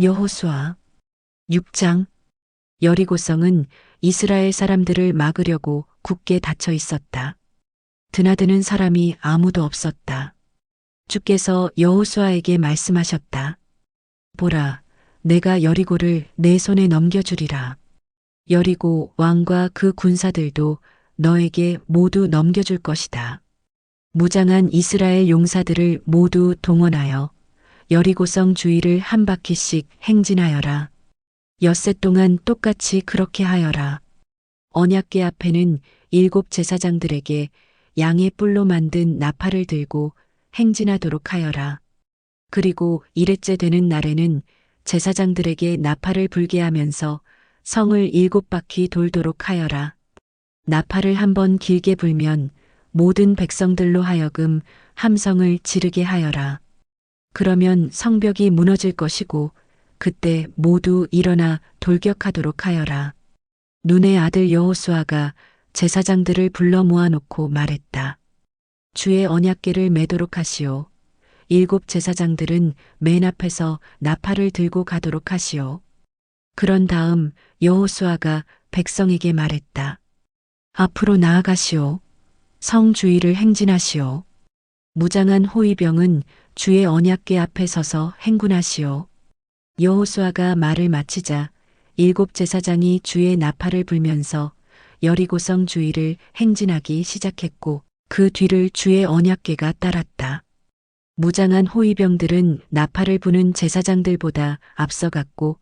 여호수아 6장. 여리고성은 이스라엘 사람들을 막으려고 굳게 닫혀 있었다. 드나드는 사람이 아무도 없었다. 주께서 여호수아에게 말씀하셨다. 보라, 내가 여리고를 내 손에 넘겨주리라. 여리고 왕과 그 군사들도 너에게 모두 넘겨줄 것이다. 무장한 이스라엘 용사들을 모두 동원하여 여리고성 주위를 한 바퀴씩 행진하여라. 엿새 동안 똑같이 그렇게 하여라. 언약궤 앞에는 7 제사장들에게 양의 뿔로 만든 나팔을 들고 행진하도록 하여라. 그리고 1회째 되는 날에는 제사장들에게 나팔을 불게 하면서 성을 7바퀴 돌도록 하여라. 나팔을 한번 길게 불면 모든 백성들로 하여금 함성을 지르게 하여라. 그러면 성벽이 무너질 것이고 그때 모두 일어나 돌격하도록 하여라. 눈의 아들 여호수아가 제사장들을 불러 모아놓고 말했다. 주의 언약궤를 매도록 하시오. 7 제사장들은 맨 앞에서 나팔을 들고 가도록 하시오. 그런 다음 여호수아가 백성에게 말했다. 앞으로 나아가시오. 성 주위를 행진하시오. 무장한 호위병은 주의 언약궤 앞에 서서 행군하시오. 여호수아가 말을 마치자 7 제사장이 주의 나팔을 불면서 여리고성 주위를 행진하기 시작했고 그 뒤를 주의 언약궤가 따랐다. 무장한 호위병들은 나팔을 부는 제사장들보다 앞서갔고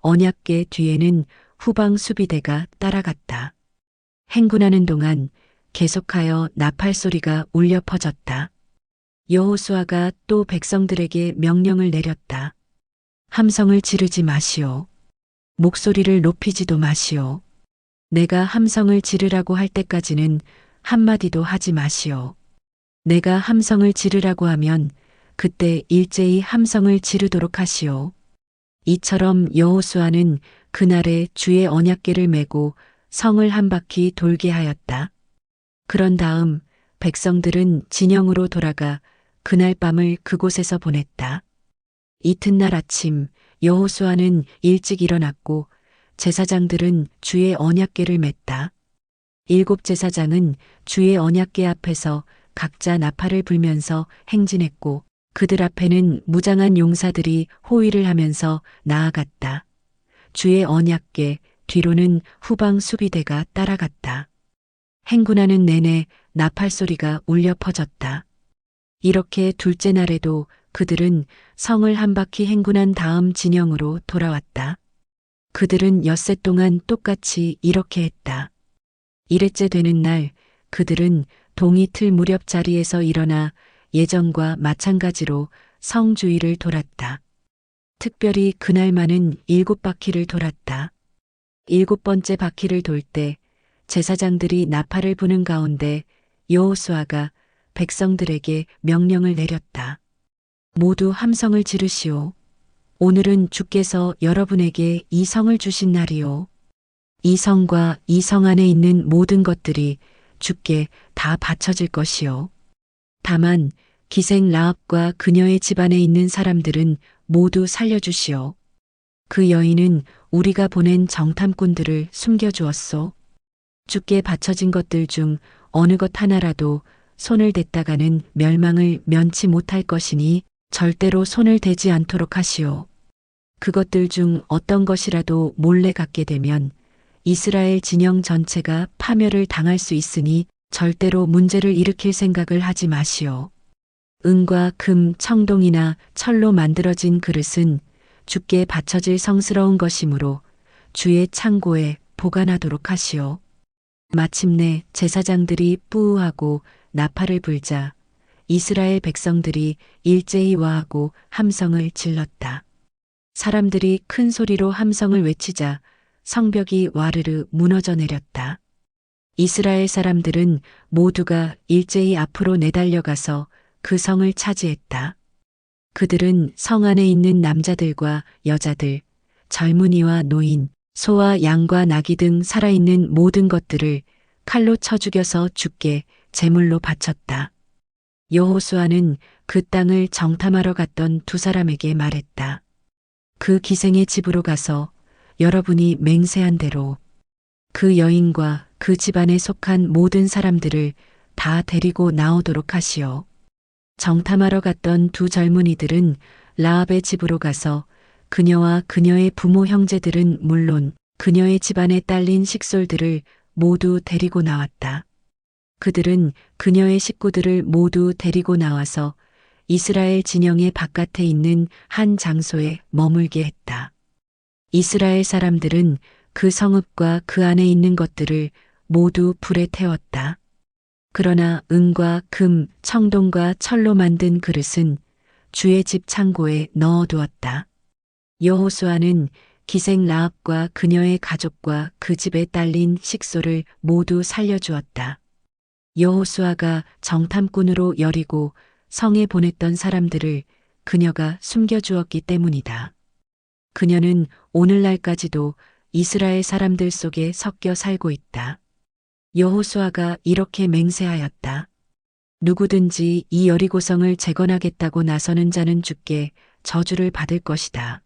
언약궤 뒤에는 후방 수비대가 따라갔다. 행군하는 동안 계속하여 나팔 소리가 울려 퍼졌다. 여호수아가 또 백성들에게 명령을 내렸다. 함성을 지르지 마시오. 목소리를 높이지도 마시오. 내가 함성을 지르라고 할 때까지는 한마디도 하지 마시오. 내가 함성을 지르라고 하면 그때 일제히 함성을 지르도록 하시오. 이처럼 여호수아는 그날에 주의 언약궤를 메고 성을 한 바퀴 돌게 하였다. 그런 다음 백성들은 진영으로 돌아가 그날 밤을 그곳에서 보냈다. 이튿날 아침 여호수아는 일찍 일어났고 제사장들은 주의 언약궤를 맸다. 7 제사장은 주의 언약궤 앞에서 각자 나팔을 불면서 행진했고 그들 앞에는 무장한 용사들이 호위를 하면서 나아갔다. 주의 언약궤 뒤로는 후방 수비대가 따라갔다. 행군하는 내내 나팔 소리가 울려 퍼졌다. 이렇게 둘째 날에도 그들은 성을 한 바퀴 행군한 다음 진영으로 돌아왔다. 그들은 엿새 동안 똑같이 이렇게 했다. 1회째 되는 날 그들은 동이 틀 무렵 자리에서 일어나 예전과 마찬가지로 성 주위를 돌았다. 특별히 그날만은 7바퀴를 돌았다. 7번째 바퀴를 돌 때 제사장들이 나팔을 부는 가운데 여호수아가 백성들에게 명령을 내렸다. 모두 함성을 지르시오. 오늘은 주께서 여러분에게 이 성을 주신 날이오. 이 성과 이 성 안에 있는 모든 것들이 주께 다 바쳐질 것이오. 다만 기생 라합과 그녀의 집안에 있는 사람들은 모두 살려주시오. 그 여인은 우리가 보낸 정탐꾼들을 숨겨주었소. 주께 바쳐진 것들 중 어느 것 하나라도 손을 댔다가는 멸망을 면치 못할 것이니 절대로 손을 대지 않도록 하시오. 그것들 중 어떤 것이라도 몰래 갖게 되면 이스라엘 진영 전체가 파멸을 당할 수 있으니 절대로 문제를 일으킬 생각을 하지 마시오. 은과 금, 청동이나 철로 만들어진 그릇은 주께 바쳐질 성스러운 것이므로 주의 창고에 보관하도록 하시오. 마침내 제사장들이 뿌우하고 나팔을 불자 이스라엘 백성들이 일제히 와하고 함성을 질렀다. 사람들이 큰 소리로 함성을 외치자 성벽이 와르르 무너져 내렸다. 이스라엘 사람들은 모두가 일제히 앞으로 내달려가서 그 성을 차지했다. 그들은 성 안에 있는 남자들과 여자들, 젊은이와 노인, 소와 양과 나귀 등 살아있는 모든 것들을 칼로 쳐 죽여서 주께 제물로 바쳤다. 여호수아는 그 땅을 정탐하러 갔던 두 사람에게 말했다. 그 기생의 집으로 가서 여러분이 맹세한 대로 그 여인과 그 집안에 속한 모든 사람들을 다 데리고 나오도록 하시오. 정탐하러 갔던 두 젊은이들은 라합의 집으로 가서 그녀와 그녀의 부모 형제들은 물론 그녀의 집안에 딸린 식솔들을 모두 데리고 나왔다. 그들은 그녀의 식구들을 모두 데리고 나와서 이스라엘 진영의 바깥에 있는 한 장소에 머물게 했다. 이스라엘 사람들은 그 성읍과 그 안에 있는 것들을 모두 불에 태웠다. 그러나 은과 금, 청동과 철로 만든 그릇은 주의 집 창고에 넣어두었다. 여호수아는 기생 라합과 그녀의 가족과 그 집에 딸린 식소를 모두 살려주었다. 여호수아가 정탐꾼으로 여리고 성에 보냈던 사람들을 그녀가 숨겨주었기 때문이다. 그녀는 오늘날까지도 이스라엘 사람들 속에 섞여 살고 있다. 여호수아가 이렇게 맹세하였다. 누구든지 이 여리고성을 재건하겠다고 나서는 자는 주께 저주를 받을 것이다.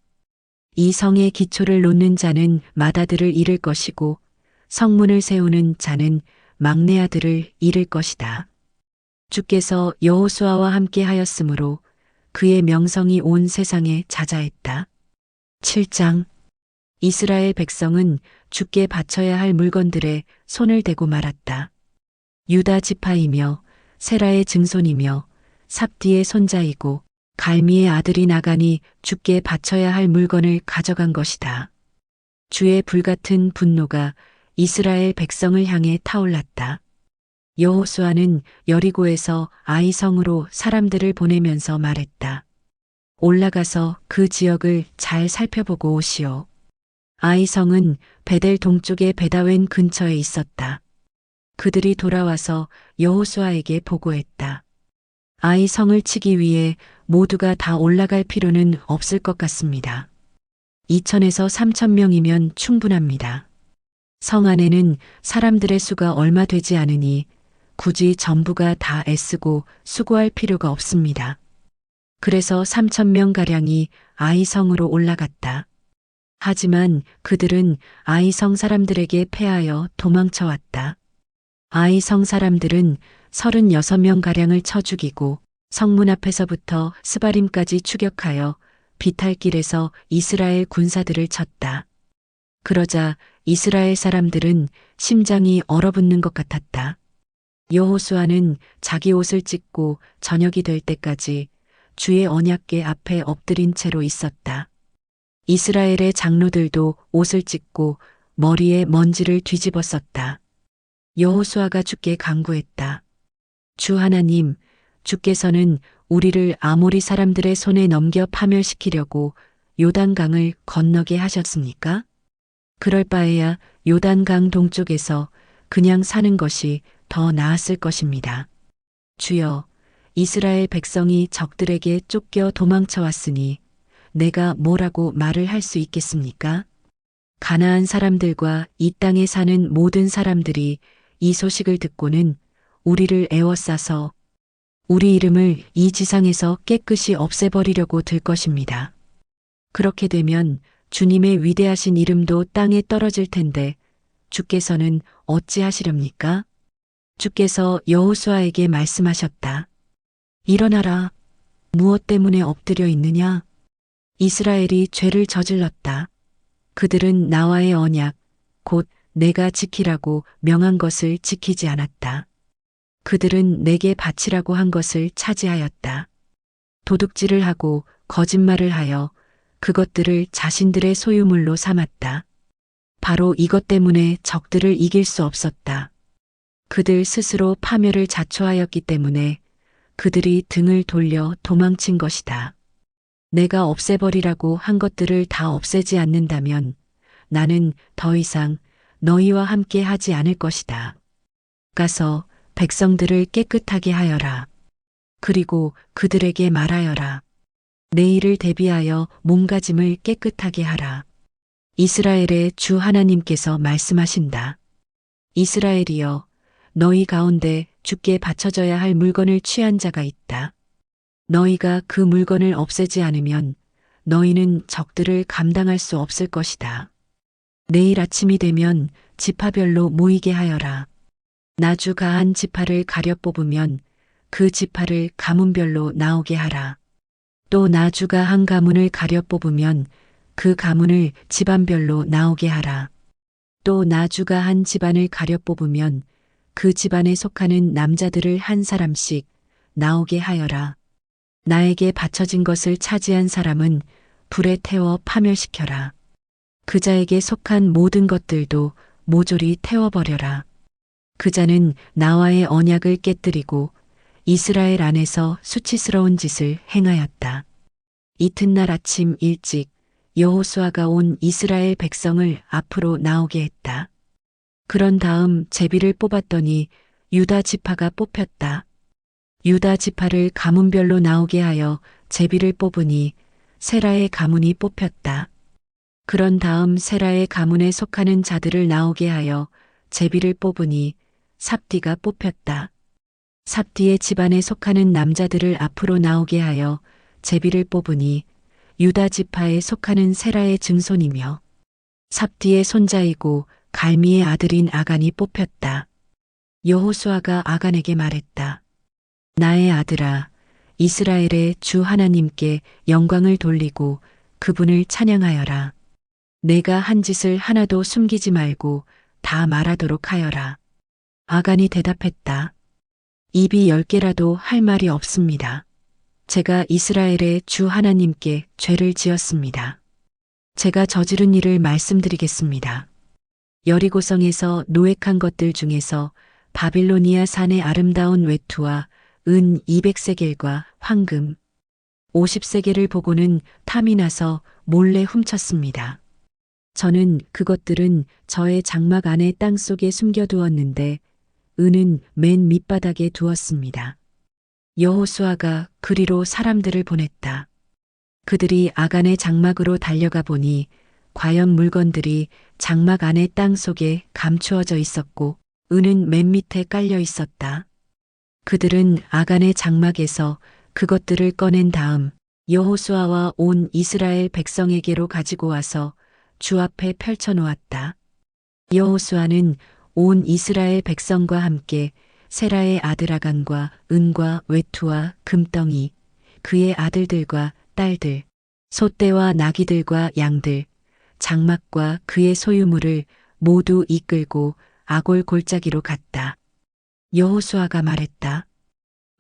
이 성의 기초를 놓는 자는 맏아들을 잃을 것이고 성문을 세우는 자는 막내 아들을 잃을 것이다. 주께서 여호수아와 함께 하였으므로 그의 명성이 온 세상에 자자했다. 7장 이스라엘 백성은 주께 바쳐야 할 물건들에 손을 대고 말았다. 유다 지파이며 세라의 증손이며 삽디의 손자이고 갈미의 아들이 나가니 주께 바쳐야 할 물건을 가져간 것이다. 주의 불같은 분노가 이스라엘 백성을 향해 타올랐다. 여호수아는 여리고에서 아이성으로 사람들을 보내면서 말했다. 올라가서 그 지역을 잘 살펴보고 오시오. 아이성은 베델 동쪽의 베다웬 근처에 있었다. 그들이 돌아와서 여호수아에게 보고했다. 아이성을 치기 위해 모두가 다 올라갈 필요는 없을 것 같습니다. 2천에서 3천 명이면 충분합니다. 성 안에는 사람들의 수가 얼마 되지 않으니 굳이 전부가 다 애쓰고 수고할 필요가 없습니다. 그래서 3천 명가량이 아이성으로 올라갔다. 하지만 그들은 아이성 사람들에게 패하여 도망쳐왔다. 아이성 사람들은 36명가량을 쳐 죽이고 성문 앞에서부터 스바림까지 추격하여 비탈길에서 이스라엘 군사들을 쳤다. 그러자 이스라엘 사람들은 심장이 얼어붙는 것 같았다. 여호수아는 자기 옷을 찢고 저녁이 될 때까지 주의 언약궤 앞에 엎드린 채로 있었다. 이스라엘의 장로들도 옷을 찢고 머리에 먼지를 뒤집어 썼다. 여호수아가 주께 간구했다. 주 하나님, 주께서는 우리를 아모리 사람들의 손에 넘겨 파멸시키려고 요단강을 건너게 하셨습니까? 그럴 바에야 요단강 동쪽에서 그냥 사는 것이 더 나았을 것입니다. 주여, 이스라엘 백성이 적들에게 쫓겨 도망쳐 왔으니 내가 뭐라고 말을 할 수 있겠습니까? 가나안 사람들과 이 땅에 사는 모든 사람들이 이 소식을 듣고는 우리를 애워싸서 우리 이름을 이 지상에서 깨끗이 없애버리려고 들 것입니다. 그렇게 되면 주님의 위대하신 이름도 땅에 떨어질 텐데 주께서는 어찌하시렵니까? 주께서 여호수아에게 말씀하셨다. 일어나라. 무엇 때문에 엎드려 있느냐? 이스라엘이 죄를 저질렀다. 그들은 나와의 언약, 곧 내가 지키라고 명한 것을 지키지 않았다. 그들은 내게 바치라고 한 것을 차지하였다. 도둑질을 하고 거짓말을 하여 그것들을 자신들의 소유물로 삼았다. 바로 이것 때문에 적들을 이길 수 없었다. 그들 스스로 파멸을 자초하였기 때문에 그들이 등을 돌려 도망친 것이다. 내가 없애버리라고 한 것들을 다 없애지 않는다면 나는 더 이상 너희와 함께 하지 않을 것이다. 가서 백성들을 깨끗하게 하여라. 그리고 그들에게 말하여라. 내일을 대비하여 몸가짐을 깨끗하게 하라. 이스라엘의 주 하나님께서 말씀하신다. 이스라엘이여, 너희 가운데 주께 바쳐져야 할 물건을 취한 자가 있다. 너희가 그 물건을 없애지 않으면 너희는 적들을 감당할 수 없을 것이다. 내일 아침이 되면 지파별로 모이게 하여라. 나주 가한 지파를 가려 뽑으면 그 지파를 가문별로 나오게 하라. 또 나주가 한 가문을 가려 뽑으면 그 가문을 집안별로 나오게 하라. 또 나주가 한 집안을 가려 뽑으면 그 집안에 속하는 남자들을 한 사람씩 나오게 하여라. 나에게 바쳐진 것을 차지한 사람은 불에 태워 파멸시켜라. 그 자에게 속한 모든 것들도 모조리 태워버려라. 그 자는 나와의 언약을 깨뜨리고 이스라엘 안에서 수치스러운 짓을 행하였다. 이튿날 아침 일찍 여호수아가 온 이스라엘 백성을 앞으로 나오게 했다. 그런 다음 제비를 뽑았더니 유다 지파가 뽑혔다. 유다 지파를 가문별로 나오게 하여 제비를 뽑으니 세라의 가문이 뽑혔다. 그런 다음 세라의 가문에 속하는 자들을 나오게 하여 제비를 뽑으니 삽디가 뽑혔다. 삽디의 집안에 속하는 남자들을 앞으로 나오게 하여 제비를 뽑으니 유다 지파에 속하는 세라의 증손이며 삽디의 손자이고 갈미의 아들인 아간이 뽑혔다. 여호수아가 아간에게 말했다. 나의 아들아, 이스라엘의 주 하나님께 영광을 돌리고 그분을 찬양하여라. 내가 한 짓을 하나도 숨기지 말고 다 말하도록 하여라. 아간이 대답했다. 입이 10개라도 할 말이 없습니다. 제가 이스라엘의 주 하나님께 죄를 지었습니다. 제가 저지른 일을 말씀드리겠습니다. 여리고성에서 노획한 것들 중에서 바빌로니아 산의 아름다운 외투와 은 200세겔과 황금 50세겔을 보고는 탐이 나서 몰래 훔쳤습니다. 저는 그것들은 저의 장막 안에 땅속에 숨겨두었는데 은은 맨 밑바닥에 두었습니다. 여호수아가 그리로 사람들을 보냈다. 그들이 아간의 장막으로 달려가 보니 과연 물건들이 장막 안의 땅 속에 감추어져 있었고 은은 맨 밑에 깔려 있었다. 그들은 아간의 장막에서 그것들을 꺼낸 다음 여호수아와 온 이스라엘 백성에게로 가지고 와서 주 앞에 펼쳐 놓았다. 여호수아는 온 이스라엘 백성과 함께 세라의 아들 아간과 은과 외투와 금덩이, 그의 아들들과 딸들, 소떼와 나귀들과 양들, 장막과 그의 소유물을 모두 이끌고 아골 골짜기로 갔다. 여호수아가 말했다.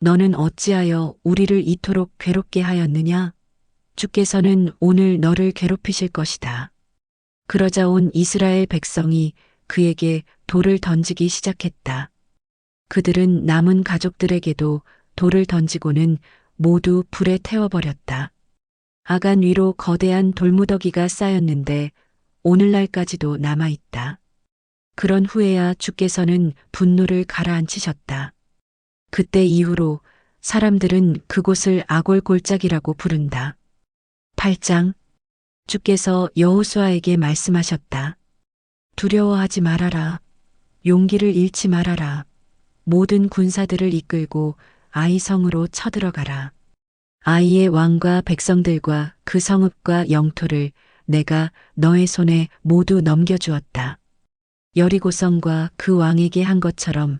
너는 어찌하여 우리를 이토록 괴롭게 하였느냐? 주께서는 오늘 너를 괴롭히실 것이다. 그러자 온 이스라엘 백성이 그에게 돌을 던지기 시작했다. 그들은 남은 가족들에게도 돌을 던지고는 모두 불에 태워버렸다. 아간 위로 거대한 돌무더기가 쌓였는데 오늘날까지도 남아있다. 그런 후에야 주께서는 분노를 가라앉히셨다. 그때 이후로 사람들은 그곳을 아골 골짜기라고 부른다. 8장 주께서 여호수아에게 말씀하셨다. 두려워하지 말아라. 용기를 잃지 말아라. 모든 군사들을 이끌고 아이 성으로 쳐들어가라. 아이의 왕과 백성들과 그 성읍과 영토를 내가 너의 손에 모두 넘겨주었다. 여리고성과 그 왕에게 한 것처럼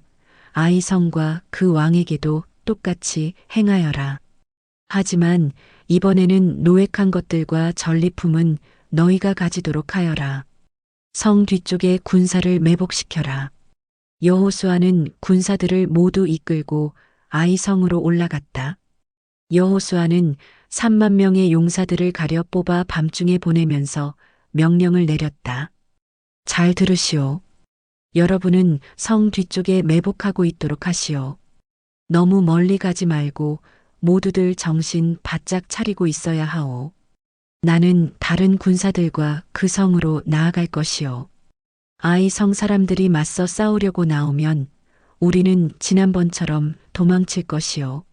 아이 성과 그 왕에게도 똑같이 행하여라. 하지만 이번에는 노획한 것들과 전리품은 너희가 가지도록 하여라. 성 뒤쪽에 군사를 매복시켜라. 여호수아는 군사들을 모두 이끌고 아이 성으로 올라갔다. 여호수아는 3만 명의 용사들을 가려 뽑아 밤중에 보내면서 명령을 내렸다. 잘 들으시오. 여러분은 성 뒤쪽에 매복하고 있도록 하시오. 너무 멀리 가지 말고 모두들 정신 바짝 차리고 있어야 하오. 나는 다른 군사들과 그 성으로 나아갈 것이오. 아이 성 사람들이 맞서 싸우려고 나오면 우리는 지난번처럼 도망칠 것이오.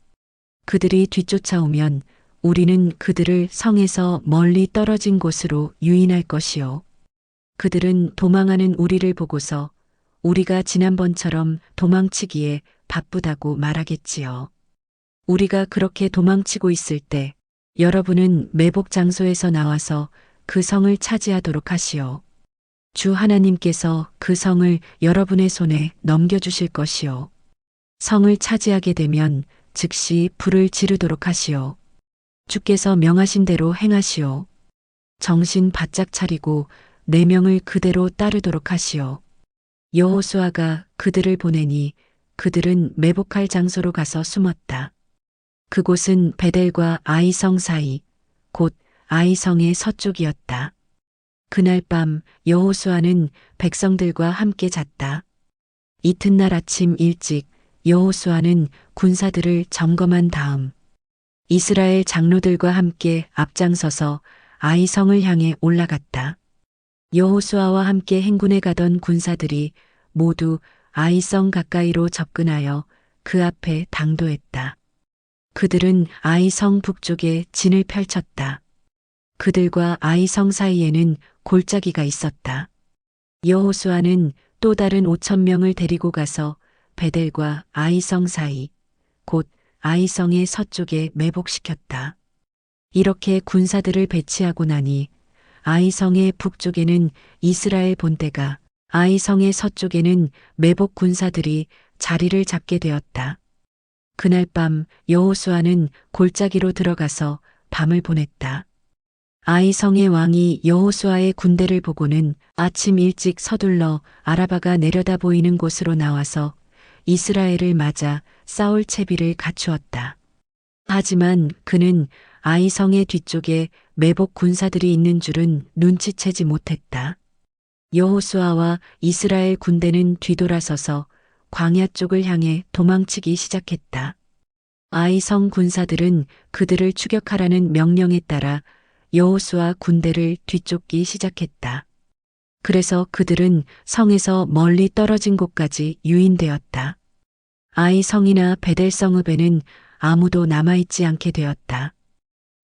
그들이 뒤쫓아오면 우리는 그들을 성에서 멀리 떨어진 곳으로 유인할 것이오. 그들은 도망하는 우리를 보고서 우리가 지난번처럼 도망치기에 바쁘다고 말하겠지요. 우리가 그렇게 도망치고 있을 때 여러분은 매복 장소에서 나와서 그 성을 차지하도록 하시오. 주 하나님께서 그 성을 여러분의 손에 넘겨주실 것이요. 성을 차지하게 되면 즉시 불을 지르도록 하시오. 주께서 명하신 대로 행하시오. 정신 바짝 차리고 내 명을 그대로 따르도록 하시오. 여호수아가 그들을 보내니 그들은 매복할 장소로 가서 숨었다. 그곳은 베델과 아이성 사이, 곧 아이성의 서쪽이었다. 그날 밤 여호수아는 백성들과 함께 잤다. 이튿날 아침 일찍 여호수아는 군사들을 점검한 다음 이스라엘 장로들과 함께 앞장서서 아이성을 향해 올라갔다. 여호수아와 함께 행군에 가던 군사들이 모두 아이성 가까이로 접근하여 그 앞에 당도했다. 그들은 아이성 북쪽에 진을 펼쳤다. 그들과 아이성 사이에는 골짜기가 있었다. 여호수아는 또 다른 5,000명을 데리고 가서 베델과 아이성 사이, 곧 아이성의 서쪽에 매복시켰다. 이렇게 군사들을 배치하고 나니 아이성의 북쪽에는 이스라엘 본대가, 아이성의 서쪽에는 매복 군사들이 자리를 잡게 되었다. 그날 밤 여호수아는 골짜기로 들어가서 밤을 보냈다. 아이성의 왕이 여호수아의 군대를 보고는 아침 일찍 서둘러 아라바가 내려다 보이는 곳으로 나와서 이스라엘을 맞아 싸울 채비를 갖추었다. 하지만 그는 아이성의 뒤쪽에 매복 군사들이 있는 줄은 눈치채지 못했다. 여호수아와 이스라엘 군대는 뒤돌아서서 광야 쪽을 향해 도망치기 시작했다. 아이성 군사들은 그들을 추격하라는 명령에 따라 여호수아 군대를 뒤쫓기 시작했다. 그래서 그들은 성에서 멀리 떨어진 곳까지 유인되었다. 아이성이나 베델성읍에는 아무도 남아있지 않게 되었다.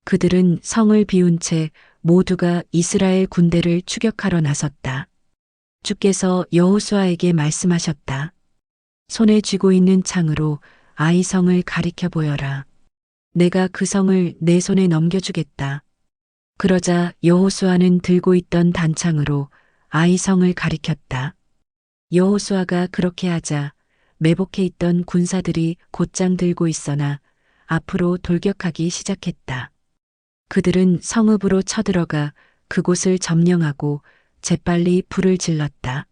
그들은 성을 비운 채 모두가 이스라엘 군대를 추격하러 나섰다. 주께서 여호수아에게 말씀하셨다. 손에 쥐고 있는 창으로 아이성을 가리켜 보여라. 내가 그 성을 내 손에 넘겨주겠다. 그러자 여호수아는 들고 있던 단창으로 아이성을 가리켰다. 여호수아가 그렇게 하자 매복해 있던 군사들이 곧장 들고 있어나 앞으로 돌격하기 시작했다. 그들은 성읍으로 쳐들어가 그곳을 점령하고 재빨리 불을 질렀다.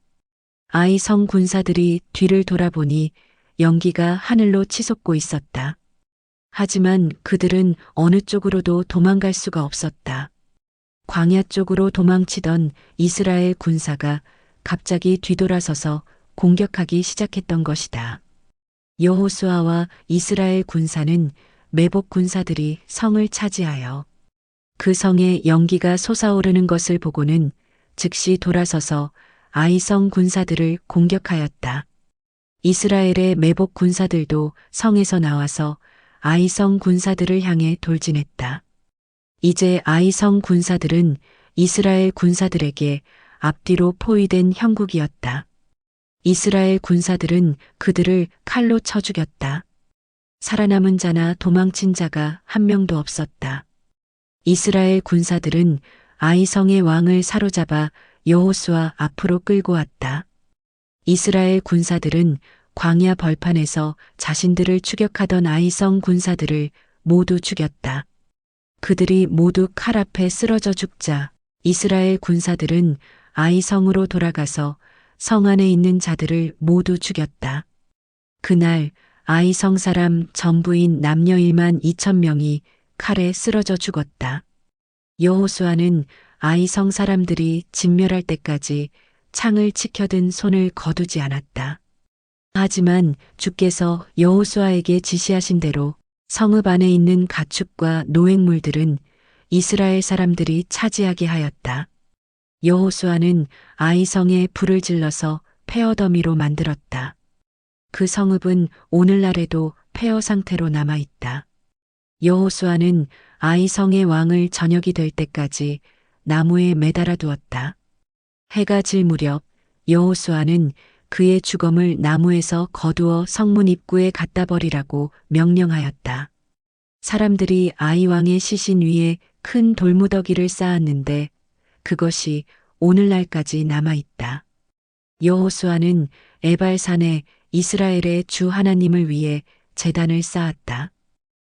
아이성 군사들이 뒤를 돌아보니 연기가 하늘로 치솟고 있었다. 하지만 그들은 어느 쪽으로도 도망갈 수가 없었다. 광야 쪽으로 도망치던 이스라엘 군사가 갑자기 뒤돌아서서 공격하기 시작했던 것이다. 여호수아와 이스라엘 군사는 매복 군사들이 성을 차지하여 그 성에 연기가 솟아오르는 것을 보고는 즉시 돌아서서 아이성 군사들을 공격하였다. 이스라엘의 매복 군사들도 성에서 나와서 아이성 군사들을 향해 돌진했다. 이제 아이성 군사들은 이스라엘 군사들에게 앞뒤로 포위된 형국이었다. 이스라엘 군사들은 그들을 칼로 쳐 죽였다. 살아남은 자나 도망친 자가 한 명도 없었다. 이스라엘 군사들은 아이성의 왕을 사로잡아 여호수아 앞으로 끌고 왔다. 이스라엘 군사들은 광야 벌판에서 자신들을 추격하던 아이성 군사들을 모두 죽였다. 그들이 모두 칼 앞에 쓰러져 죽자 이스라엘 군사들은 아이성으로 돌아가서 성 안에 있는 자들을 모두 죽였다. 그날 아이성 사람 전부인 남녀 1만 2천 명이 칼에 쓰러져 죽었다. 여호수아는 아이성 사람들이 진멸할 때까지 창을 치켜든 손을 거두지 않았다. 하지만 주께서 여호수아에게 지시하신 대로 성읍 안에 있는 가축과 노획물들은 이스라엘 사람들이 차지하게 하였다. 여호수아는 아이성에 불을 질러서 폐허더미로 만들었다. 그 성읍은 오늘날에도 폐허 상태로 남아있다. 여호수아는 아이성의 왕을 저녁이 될 때까지 나무에 매달아 두었다. 해가 질 무렵 여호수아는 그의 주검을 나무에서 거두어 성문 입구에 갖다 버리라고 명령하였다. 사람들이 아이 왕의 시신 위에 큰 돌무더기를 쌓았는데 그것이 오늘날까지 남아있다. 여호수아는 에발산에 이스라엘의 주 하나님을 위해 제단을 쌓았다.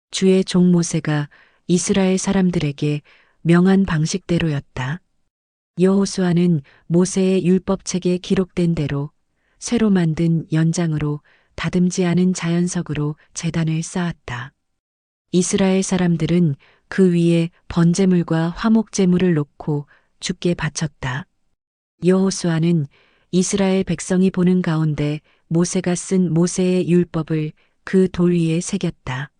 주의 종 모세가 이스라엘 사람들에게 명한 방식대로였다. 여호수아는 모세의 율법책에 기록된 대로 새로 만든 연장으로 다듬지 않은 자연석으로 제단을 쌓았다. 이스라엘 사람들은 그 위에 번제물과 화목제물을 놓고 주께 바쳤다. 여호수아는 이스라엘 백성이 보는 가운데 모세가 쓴 모세의 율법을 그 돌 위에 새겼다.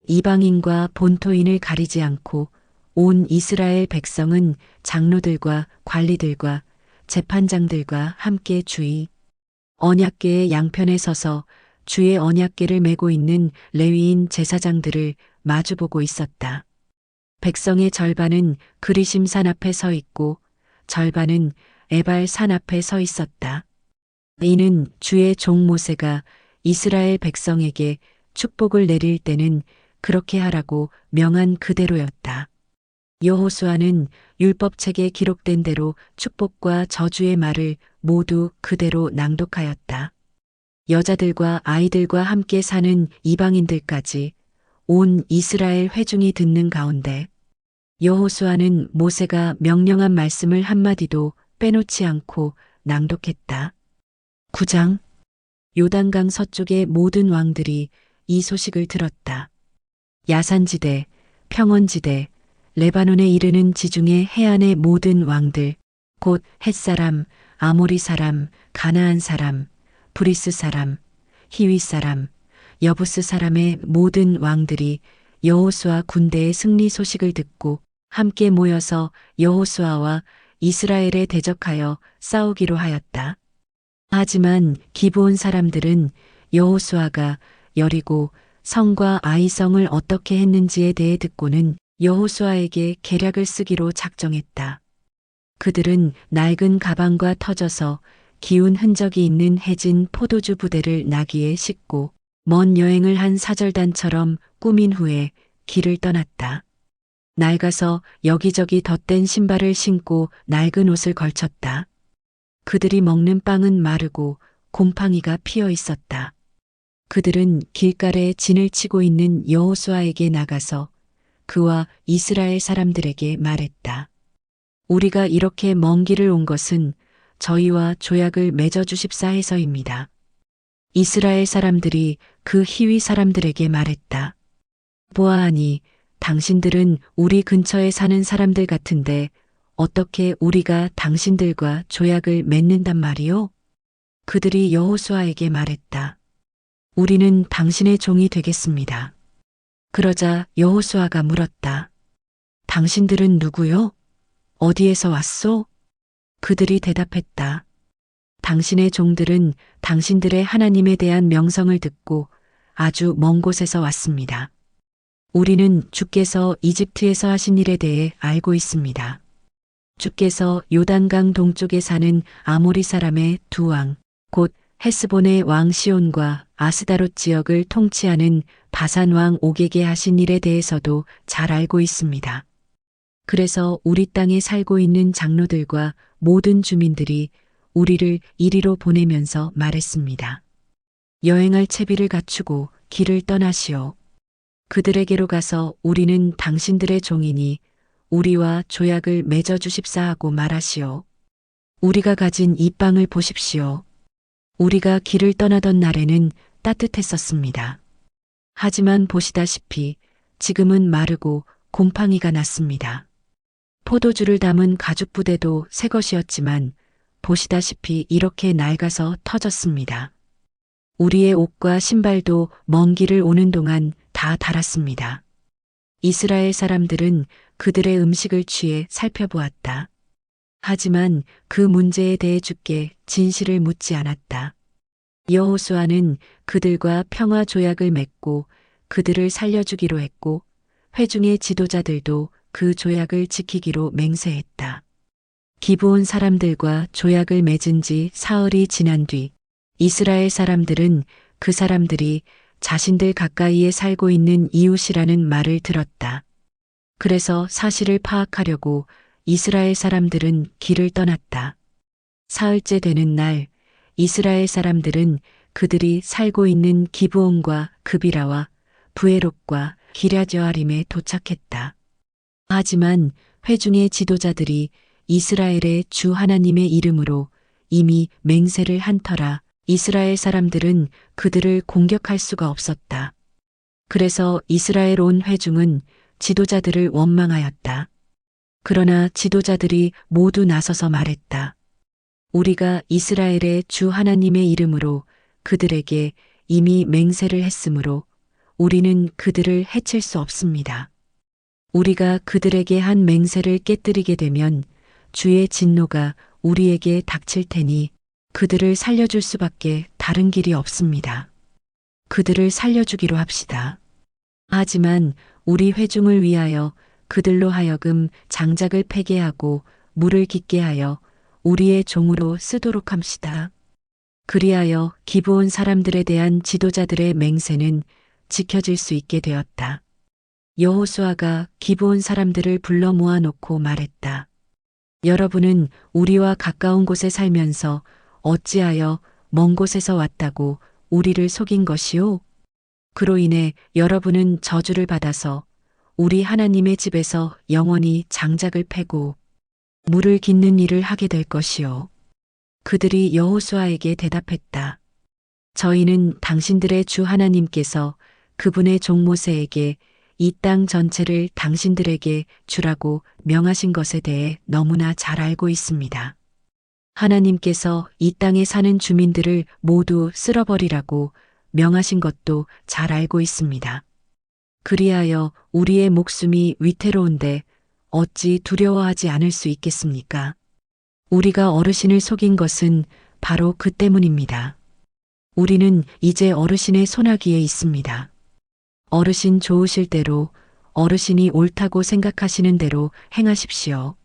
이방인과 본토인을 가리지 않고 온 이스라엘 백성은 장로들과 관리들과 재판장들과 함께 주의 언약궤의 양편에 서서 주의 언약궤를 메고 있는 레위인 제사장들을 마주보고 있었다. 백성의 절반은 그리심 산 앞에 서 있고 절반은 에발 산 앞에 서 있었다. 이는 주의 종 모세가 이스라엘 백성에게 축복을 내릴 때는 그렇게 하라고 명한 그대로였다. 여호수아는 율법책에 기록된 대로 축복과 저주의 말을 모두 그대로 낭독하였다. 여자들과 아이들과 함께 사는 이방인들까지 온 이스라엘 회중이 듣는 가운데 여호수아는 모세가 명령한 말씀을 한마디도 빼놓지 않고 낭독했다. 9장 요단강 서쪽의 모든 왕들이 이 소식을 들었다. 야산지대, 평원지대, 레바논에 이르는 지중해 해안의 모든 왕들, 곧 헷사람, 아모리 사람, 가나안 사람, 브리스 사람, 히위 사람, 여부스 사람의 모든 왕들이 여호수아 군대의 승리 소식을 듣고 함께 모여서 여호수아와 이스라엘에 대적하여 싸우기로 하였다. 하지만 기브온 사람들은 여호수아가 여리고 성과 아이성을 어떻게 했는지에 대해 듣고는 여호수아에게 계략을 쓰기로 작정했다. 그들은 낡은 가방과 터져서 기운 흔적이 있는 해진 포도주 부대를 나귀에 싣고 먼 여행을 한 사절단처럼 꾸민 후에 길을 떠났다. 낡아서 여기저기 덧댄 신발을 신고 낡은 옷을 걸쳤다. 그들이 먹는 빵은 마르고 곰팡이가 피어 있었다. 그들은 길가에 진을 치고 있는 여호수아에게 나가서 그와 이스라엘 사람들에게 말했다. 우리가 이렇게 먼 길을 온 것은 저희와 조약을 맺어 주십사 해서입니다. 이스라엘 사람들이 그 히위 사람들에게 말했다. 보아하니 당신들은 우리 근처에 사는 사람들 같은데 어떻게 우리가 당신들과 조약을 맺는단 말이오? 그들이 여호수아에게 말했다. 우리는 당신의 종이 되겠습니다. 그러자 여호수아가 물었다. 당신들은 누구요? 어디에서 왔소? 그들이 대답했다. 당신의 종들은 당신들의 하나님에 대한 명성을 듣고 아주 먼 곳에서 왔습니다. 우리는 주께서 이집트에서 하신 일에 대해 알고 있습니다. 주께서 요단강 동쪽에 사는 아모리 사람의 두 왕, 곧 헤스본의 왕 시온과 아스다롯 지역을 통치하는 바산 왕 옥에게 하신 일에 대해서도 잘 알고 있습니다. 그래서 우리 땅에 살고 있는 장로들과 모든 주민들이 우리를 이리로 보내면서 말했습니다. 여행할 채비를 갖추고 길을 떠나시오. 그들에게로 가서 우리는 당신들의 종이니 우리와 조약을 맺어 주십사 하고 말하시오. 우리가 가진 이 빵을 보십시오. 우리가 길을 떠나던 날에는 따뜻했었습니다. 하지만 보시다시피 지금은 마르고 곰팡이가 났습니다. 포도주를 담은 가죽 부대도 새 것이었지만 보시다시피 이렇게 낡아서 터졌습니다. 우리의 옷과 신발도 먼 길을 오는 동안 다 닳았습니다. 이스라엘 사람들은 그들의 음식을 취해 살펴보았다. 하지만 그 문제에 대해 주께 진실을 묻지 않았다. 여호수아는 그들과 평화 조약을 맺고 그들을 살려주기로 했고 회중의 지도자들도 그 조약을 지키기로 맹세했다. 기브온 사람들과 조약을 맺은 지 사흘이 지난 뒤 이스라엘 사람들은 그 사람들이 자신들 가까이에 살고 있는 이웃이라는 말을 들었다. 그래서 사실을 파악하려고 이스라엘 사람들은 길을 떠났다. 사흘째 되는 날, 이스라엘 사람들은 그들이 살고 있는 기브온과 그비라와 부에롯과 기랴저아림에 도착했다. 하지만 회중의 지도자들이 이스라엘의 주 하나님의 이름으로 이미 맹세를 한 터라 이스라엘 사람들은 그들을 공격할 수가 없었다. 그래서 이스라엘 온 회중은 지도자들을 원망하였다. 그러나 지도자들이 모두 나서서 말했다. 우리가 이스라엘의 주 하나님의 이름으로 그들에게 이미 맹세를 했으므로 우리는 그들을 해칠 수 없습니다. 우리가 그들에게 한 맹세를 깨뜨리게 되면 주의 진노가 우리에게 닥칠 테니 그들을 살려줄 수밖에 다른 길이 없습니다. 그들을 살려주기로 합시다. 하지만 우리 회중을 위하여 그들로 하여금 장작을 패게 하고 물을 깃게 하여 우리의 종으로 쓰도록 합시다. 그리하여 기브온 사람들에 대한 지도자들의 맹세는 지켜질 수 있게 되었다. 여호수아가 기브온 사람들을 불러 모아놓고 말했다. 여러분은 우리와 가까운 곳에 살면서 어찌하여 먼 곳에서 왔다고 우리를 속인 것이오? 그로 인해 여러분은 저주를 받아서 우리 하나님의 집에서 영원히 장작을 패고 물을 깃는 일을 하게 될 것이요. 그들이 여호수아에게 대답했다. 저희는 당신들의 주 하나님께서 그분의 종 모세에게 이 땅 전체를 당신들에게 주라고 명하신 것에 대해 너무나 잘 알고 있습니다. 하나님께서 이 땅에 사는 주민들을 모두 쓸어버리라고 명하신 것도 잘 알고 있습니다. 그리하여 우리의 목숨이 위태로운데 어찌 두려워하지 않을 수 있겠습니까? 우리가 어르신을 속인 것은 바로 그 때문입니다. 우리는 이제 어르신의 손아귀에 있습니다. 어르신 좋으실 대로 어르신이 옳다고 생각하시는 대로 행하십시오.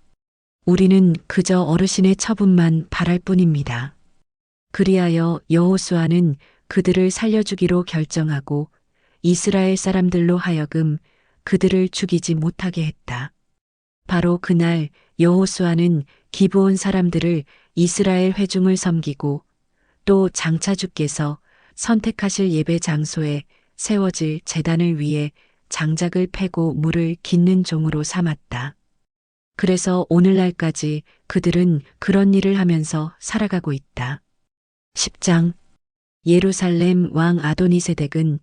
우리는 그저 어르신의 처분만 바랄 뿐입니다. 그리하여 여호수아는 그들을 살려주기로 결정하고 이스라엘 사람들로 하여금 그들을 죽이지 못하게 했다. 바로 그날 여호수아는 기브온 사람들을 이스라엘 회중을 섬기고 또 장차 주께서 선택하실 예배 장소에 세워질 제단을 위해 장작을 패고 물을 깃는 종으로 삼았다. 그래서 오늘날까지 그들은 그런 일을 하면서 살아가고 있다. 10장 예루살렘 왕 아도니세덱은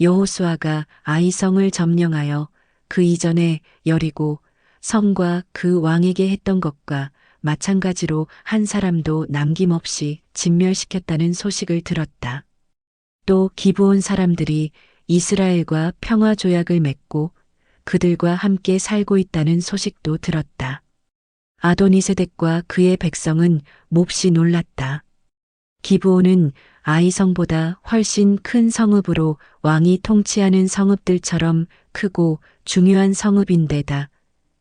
여호수아가 아이성을 점령하여 그 이전에 여리고 성과 그 왕에게 했던 것과 마찬가지로 한 사람도 남김없이 진멸시켰다는 소식을 들었다. 또 기브온 사람들이 이스라엘과 평화 조약을 맺고 그들과 함께 살고 있다는 소식도 들었다. 아도니세덱과 그의 백성은 몹시 놀랐다. 기브온은 아이성보다 훨씬 큰 성읍으로 왕이 통치하는 성읍들처럼 크고 중요한 성읍인데다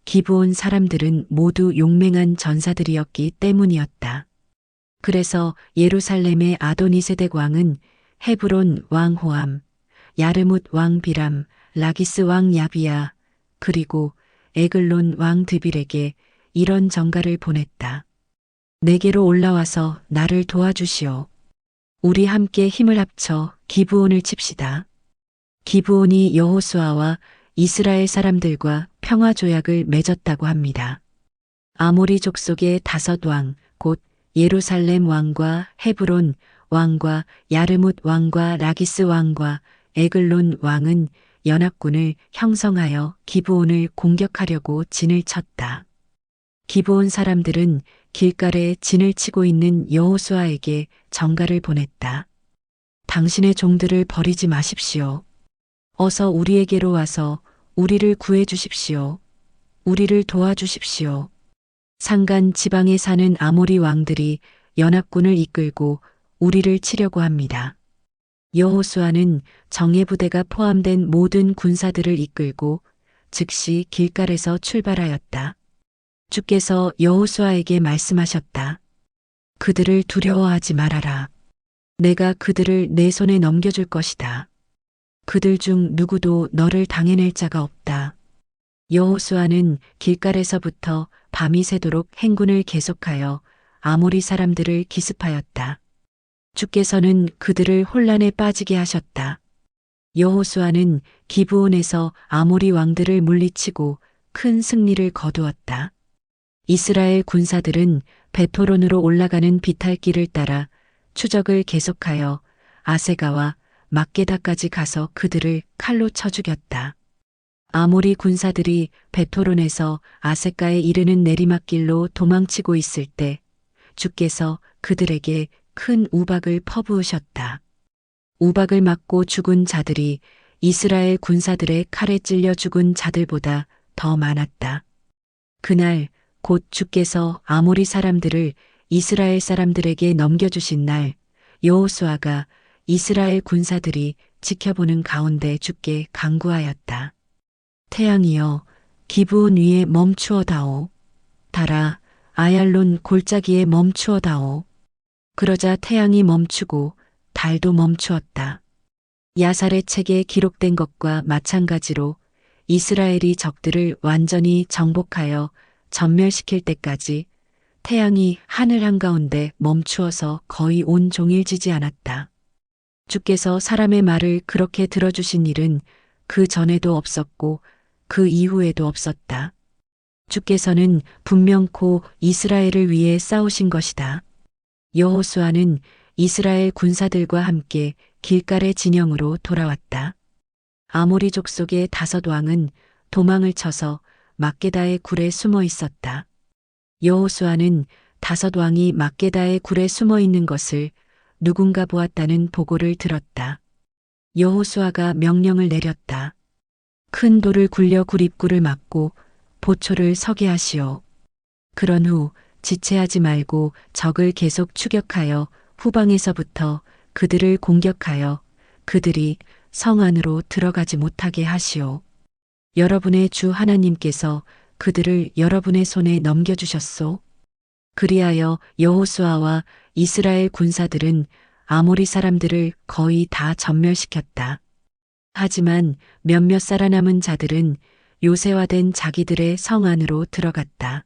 기브온 사람들은 모두 용맹한 전사들이었기 때문이었다. 그래서 예루살렘의 아도니세덱 왕은 헤브론 왕 호암, 야르뭇 왕 비람, 라기스 왕 야비야, 그리고 에글론 왕 드빌에게 이런 전가를 보냈다. 내게로 올라와서 나를 도와주시오. 우리 함께 힘을 합쳐 기브온을 칩시다. 기브온이 여호수아와 이스라엘 사람들과 평화 조약을 맺었다고 합니다. 아모리 족속의 5왕, 곧 예루살렘 왕과 헤브론 왕과 야르뭇 왕과 라기스 왕과 에글론 왕은 연합군을 형성하여 기브온을 공격하려고 진을 쳤다. 기브온 사람들은 길가에 진을 치고 있는 여호수아에게 전가를 보냈다. 당신의 종들을 버리지 마십시오. 어서 우리에게로 와서 우리를 구해 주십시오. 우리를 도와주십시오. 산간 지방에 사는 아모리 왕들이 연합군을 이끌고 우리를 치려고 합니다. 여호수아는 정예부대가 포함된 모든 군사들을 이끌고 즉시 길갈에서 출발하였다. 주께서 여호수아에게 말씀하셨다. 그들을 두려워하지 말아라. 내가 그들을 내 손에 넘겨줄 것이다. 그들 중 누구도 너를 당해낼 자가 없다. 여호수아는 길갈에서부터 밤이 새도록 행군을 계속하여 아모리 사람들을 기습하였다. 주께서는 그들을 혼란에 빠지게 하셨다. 여호수아는 기브온에서 아모리 왕들을 물리치고 큰 승리를 거두었다. 이스라엘 군사들은 베토론으로 올라가는 비탈길을 따라 추적을 계속하여 아세가와 막게다까지 가서 그들을 칼로 쳐 죽였다. 아모리 군사들이 베토론에서 아세가에 이르는 내리막길로 도망치고 있을 때 주께서 그들에게 큰 우박을 퍼부으셨다. 우박을 맞고 죽은 자들이 이스라엘 군사들의 칼에 찔려 죽은 자들보다 더 많았다. 그날 곧 주께서 아모리 사람들을 이스라엘 사람들에게 넘겨주신 날 여호수아가 이스라엘 군사들이 지켜보는 가운데 주께 간구하였다. 태양이여 기브온 위에 멈추어다오. 달아 아얄론 골짜기에 멈추어다오. 그러자 태양이 멈추고 달도 멈추었다. 야살의 책에 기록된 것과 마찬가지로 이스라엘이 적들을 완전히 정복하여 전멸시킬 때까지 태양이 하늘 한가운데 멈추어서 거의 온종일 지지 않았다. 주께서 사람의 말을 그렇게 들어주신 일은 그 전에도 없었고 그 이후에도 없었다. 주께서는 분명코 이스라엘을 위해 싸우신 것이다. 여호수아는 이스라엘 군사들과 함께 길갈의 진영으로 돌아왔다. 아모리 족속의 5왕은 도망을 쳐서 막게다의 굴에 숨어 있었다. 여호수아는 5왕이 막게다의 굴에 숨어 있는 것을 누군가 보았다는 보고를 들었다. 여호수아가 명령을 내렸다. 큰 돌을 굴려 굴 입구를 막고 보초를 서게 하시오. 그런 후 지체하지 말고 적을 계속 추격하여 후방에서부터 그들을 공격하여 그들이 성 안으로 들어가지 못하게 하시오. 여러분의 주 하나님께서 그들을 여러분의 손에 넘겨주셨소. 그리하여 여호수아와 이스라엘 군사들은 아모리 사람들을 거의 다 전멸시켰다. 하지만 몇몇 살아남은 자들은 요새화된 자기들의 성 안으로 들어갔다.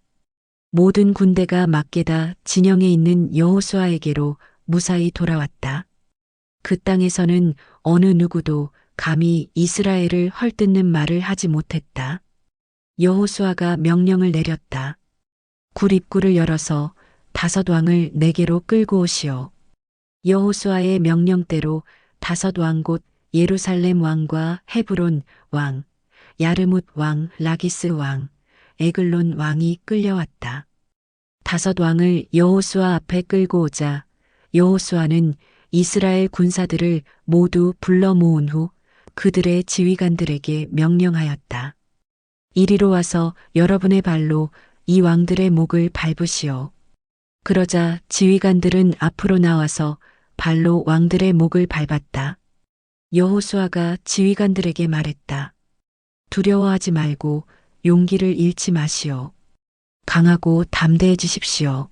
모든 군대가 막게다 진영에 있는 여호수아에게로 무사히 돌아왔다. 그 땅에서는 어느 누구도 감히 이스라엘을 헐뜯는 말을 하지 못했다. 여호수아가 명령을 내렸다. 굴 입구를 열어서 5왕을 내게로 끌고 오시오. 여호수아의 명령대로 5왕 곧 예루살렘 왕과 헤브론 왕, 야르뭇 왕, 라기스 왕, 에글론 왕이 끌려왔다. 5왕을 여호수아 앞에 끌고 오자 여호수아는 이스라엘 군사들을 모두 불러 모은 후 그들의 지휘관들에게 명령하였다. 이리로 와서 여러분의 발로 이 왕들의 목을 밟으시오. 그러자 지휘관들은 앞으로 나와서 발로 왕들의 목을 밟았다. 여호수아가 지휘관들에게 말했다. 두려워하지 말고 용기를 잃지 마시오. 강하고 담대해지십시오.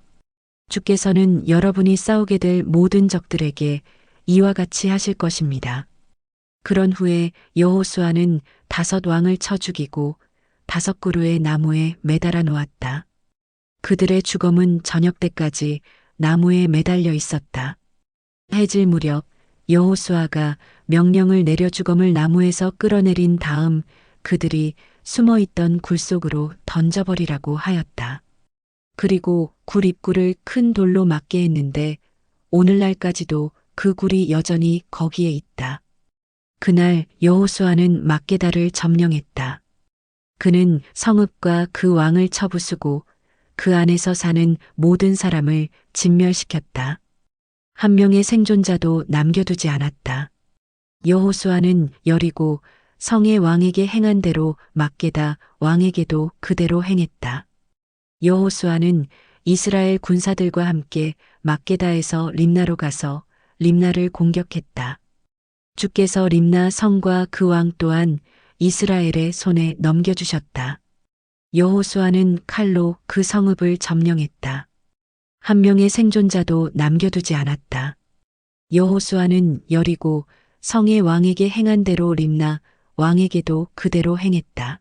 주께서는 여러분이 싸우게 될 모든 적들에게 이와 같이 하실 것입니다. 그런 후에 여호수아는 5왕을 쳐 죽이고 5그루의 나무에 매달아 놓았다. 그들의 주검은 저녁 때까지 나무에 매달려 있었다. 해질 무렵 여호수아가 명령을 내려 주검을 나무에서 끌어내린 다음 그들이 숨어 있던 굴 속으로 던져버리라고 하였다. 그리고 굴 입구를 큰 돌로 막게 했는데 오늘날까지도 그 굴이 여전히 거기에 있다. 그날 여호수아는 막게다를 점령했다. 그는 성읍과 그 왕을 쳐부수고 그 안에서 사는 모든 사람을 진멸시켰다. 한 명의 생존자도 남겨두지 않았다. 여호수아는 여리고 성의 왕에게 행한 대로 막게다 왕에게도 그대로 행했다. 여호수아는 이스라엘 군사들과 함께 막게다에서 림나로 가서 림나를 공격했다. 주께서 림나 성과 그 왕 또한 이스라엘의 손에 넘겨주셨다. 여호수아는 칼로 그 성읍을 점령했다. 한 명의 생존자도 남겨두지 않았다. 여호수아는 여리고 성의 왕에게 행한 대로 림나 왕에게도 그대로 행했다.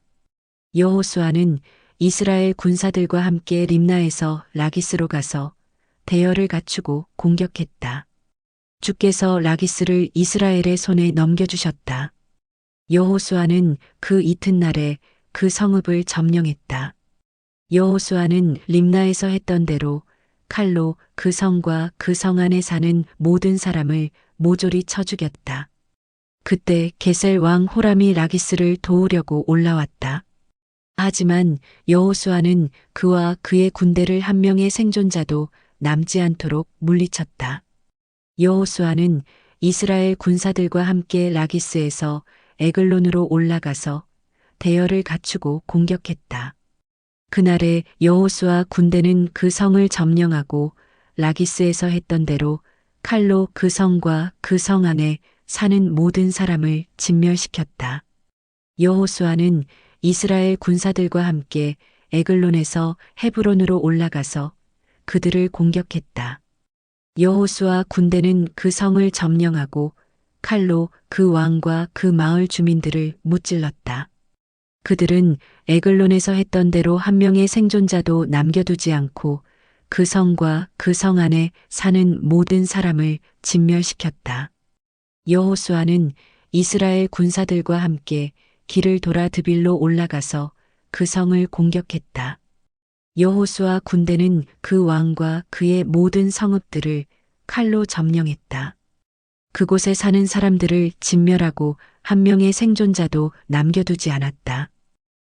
여호수아는 이스라엘 군사들과 함께 림나에서 라기스로 가서 대열을 갖추고 공격했다. 주께서 라기스를 이스라엘의 손에 넘겨주셨다. 여호수아는 그 이튿날에 그 성읍을 점령했다. 여호수아는 림나에서 했던 대로 칼로 그 성과 그 성 안에 사는 모든 사람을 모조리 쳐 죽였다. 그때 게셀 왕 호람이 라기스를 도우려고 올라왔다. 하지만 여호수아는 그와 그의 군대를 한 명의 생존자도 남지 않도록 물리쳤다. 여호수아는 이스라엘 군사들과 함께 라기스에서 에글론으로 올라가서 대열을 갖추고 공격했다. 그날에 여호수아 군대는 그 성을 점령하고 라기스에서 했던 대로 칼로 그 성과 그 성 안에 사는 모든 사람을 진멸시켰다. 여호수아는 이스라엘 군사들과 함께 에글론에서 헤브론으로 올라가서 그들을 공격했다. 여호수아 군대는 그 성을 점령하고 칼로 그 왕과 그 마을 주민들을 무찔렀다. 그들은 에글론에서 했던 대로 한 명의 생존자도 남겨두지 않고 그 성과 그 성 안에 사는 모든 사람을 진멸시켰다. 여호수아는 이스라엘 군사들과 함께 길을 돌아 드빌로 올라가서 그 성을 공격했다. 여호수아 군대는 그 왕과 그의 모든 성읍들을 칼로 점령했다. 그곳에 사는 사람들을 진멸하고 한 명의 생존자도 남겨두지 않았다.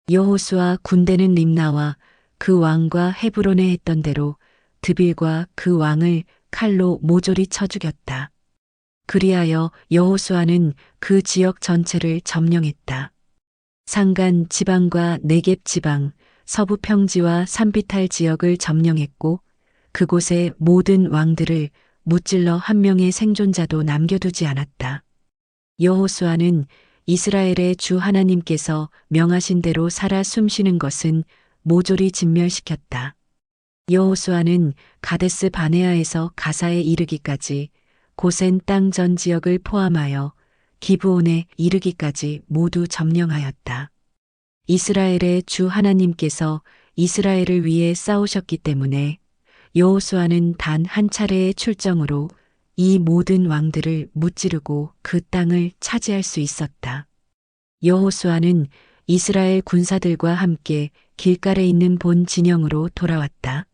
여호수아 군대는 림나와 그 왕과 헤브론에 했던 대로 드빌과 그 왕을 칼로 모조리 쳐 죽였다. 그리하여 여호수아는 그 지역 전체를 점령했다. 산간 지방과 네겝 지방, 서부 평지와 산비탈 지역을 점령했고 그곳의 모든 왕들을 무찔러 한 명의 생존자도 남겨두지 않았다. 여호수아는 이스라엘의 주 하나님께서 명하신 대로 살아 숨쉬는 것은 모조리 진멸시켰다. 여호수아는 가데스 바네아에서 가사에 이르기까지 고센 땅 전 지역을 포함하여 기브온에 이르기까지 모두 점령하였다. 이스라엘의 주 하나님께서 이스라엘을 위해 싸우셨기 때문에 여호수아는 단 한 차례의 출정으로 이 모든 왕들을 무찌르고 그 땅을 차지할 수 있었다. 여호수아는 이스라엘 군사들과 함께 길갈에 있는 본 진영으로 돌아왔다.